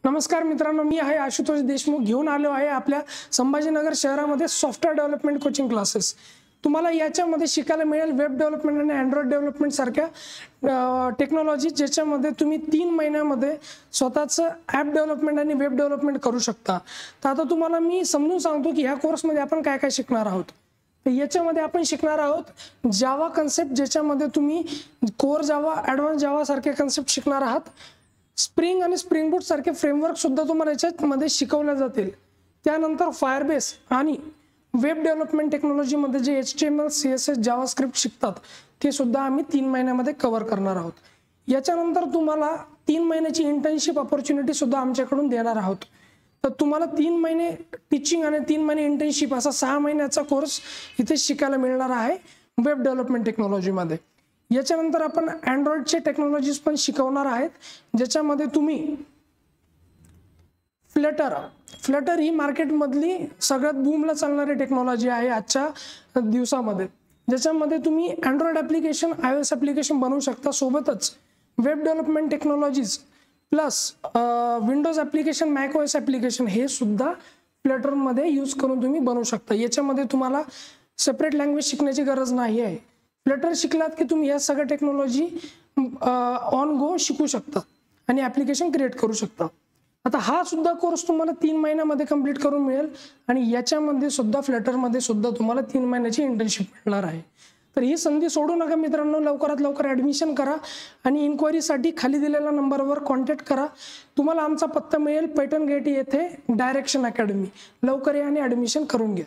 नमस्कार मित्रांनो, मी आहे आशुतोष देशमुख. घेऊन आलो आहे आपल्या संभाजीनगर शहरामध्ये सॉफ्टवेअर डेव्हलपमेंट कोचिंग क्लासेस. तुम्हाला याच्यामध्ये शिकायला मिळेल वेब डेव्हलपमेंट आणि अँड्रॉइड डेव्हलपमेंट सारख्या टेक्नॉलॉजी, ज्याच्यामध्ये तुम्ही 3 महिन्यामध्ये स्वतःचं ॲप डेव्हलपमेंट आणि वेब डेव्हलपमेंट करू शकता. तर आता तुम्हाला मी समजून सांगतो की ह्या कोर्समध्ये आपण काय काय शिकणार आहोत. तर याच्यामध्ये आपण शिकणार आहोत जावा कन्सेप्ट, ज्याच्यामध्ये तुम्ही कोर जावा, ॲडव्हान्स जावा सारखे कन्सेप्ट शिकणार आहात. स्प्रिंग आणि स्प्रिंग बूट सारखे फ्रेमवर्क सुद्धा तुम्हाला याच्यामध्ये शिकवले जातील. त्यानंतर फायरबेस आणि वेब डेव्हलपमेंट टेक्नॉलॉजीमध्ये जे HTML, CSS, जावास्क्रिप्ट शिकतात ते सुद्धा आम्ही 3 महिन्यामध्ये कव्हर करणार आहोत. याच्यानंतर तुम्हाला 3 महिन्याची इंटर्नशिप ऑपॉर्च्युनिटी सुद्धा आमच्याकडून देणार आहोत. तर तुम्हाला 3 महिने टीचिंग आणि 3 महिने इंटर्नशिप असा 6 महिन्याचा कोर्स इथे शिकायला मिळणार आहे वेब डेव्हलपमेंट टेक्नॉलॉजीमध्ये. याच्यानंतर आपण अँड्रॉइडचे टेक्नॉलॉजीज पण शिकवणार आहेत, ज्याच्यामध्ये तुम्ही फ्लटर ही मार्केटमधली सगळ्यात बूमला चालणारी टेक्नॉलॉजी आहे आजच्या दिवसामध्ये, ज्याच्यामध्ये तुम्ही अँड्रॉइड ॲप्लिकेशन, iOS ॲप्लिकेशन बनवू शकता. सोबतच web development technologies plus Windows application, macOS application हे सुद्धा फ्लटरमध्ये यूज करून तुम्ही बनवू शकता. याच्यामध्ये तुम्हाला सेपरेट लँग्वेज शिकण्याची गरज नाही आहे. फ्लटर शिकलात की तुम्ही या सगळ्या टेक्नॉलॉजी ऑन गो शिकू शकता आणि ॲप्लिकेशन क्रिएट करू शकता. आता हा सुद्धा कोर्स तुम्हाला 3 महिन्यामध्ये कंप्लीट करून मिळेल आणि याच्यामध्ये सुद्धा फ्लटरमध्ये सुद्धा तुम्हाला 3 महिन्याची इंटर्नशिप मिळणार आहे. तर ही संधी सोडू नका मित्रांनो. लवकरात लवकर ॲडमिशन करा आणि इन्क्वायरीसाठी खाली दिलेल्या नंबरवर कॉन्टॅक्ट करा. तुम्हाला आमचा पत्ता मिळेल पैठण गेट येथे, डायरेक्शन अकॅडमी. लवकर या आणि ॲडमिशन करून घ्या.